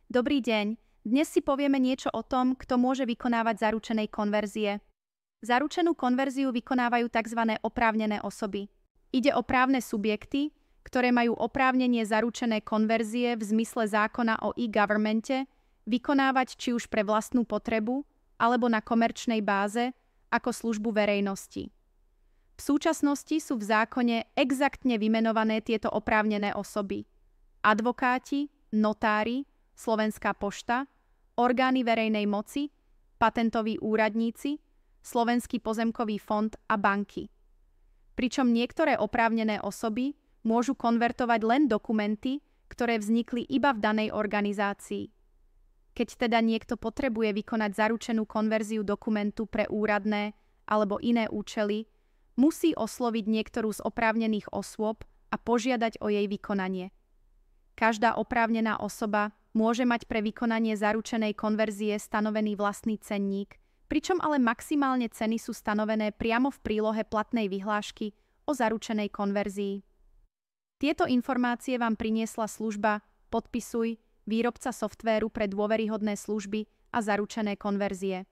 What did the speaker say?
Dobrý deň. Dnes si povieme niečo o tom, kto môže vykonávať zaručenej konverzie. Zaručenú konverziu vykonávajú tzv. Oprávnené osoby. Ide o právne subjekty, ktoré majú oprávnenie zaručené konverzie v zmysle zákona o e-governmente vykonávať či už pre vlastnú potrebu alebo na komerčnej báze ako službu verejnosti. V súčasnosti sú v zákone exaktne vymenované tieto oprávnené osoby: advokáti, notári, Slovenská pošta, orgány verejnej moci, patentoví úradníci, Slovenský pozemkový fond a banky. Pričom niektoré oprávnené osoby môžu konvertovať len dokumenty, ktoré vznikli iba v danej organizácii. Keď teda niekto potrebuje vykonať zaručenú konverziu dokumentu pre úradné alebo iné účely, musí osloviť niektorú z oprávnených osôb a požiadať o jej vykonanie. Každá oprávnená osoba môže mať pre vykonanie zaručenej konverzie stanovený vlastný cenník, pričom ale maximálne ceny sú stanovené priamo v prílohe platnej vyhlášky o zaručenej konverzii. Tieto informácie vám priniesla služba Podpisuj, výrobca softvéru pre dôveryhodné služby a zaručené konverzie.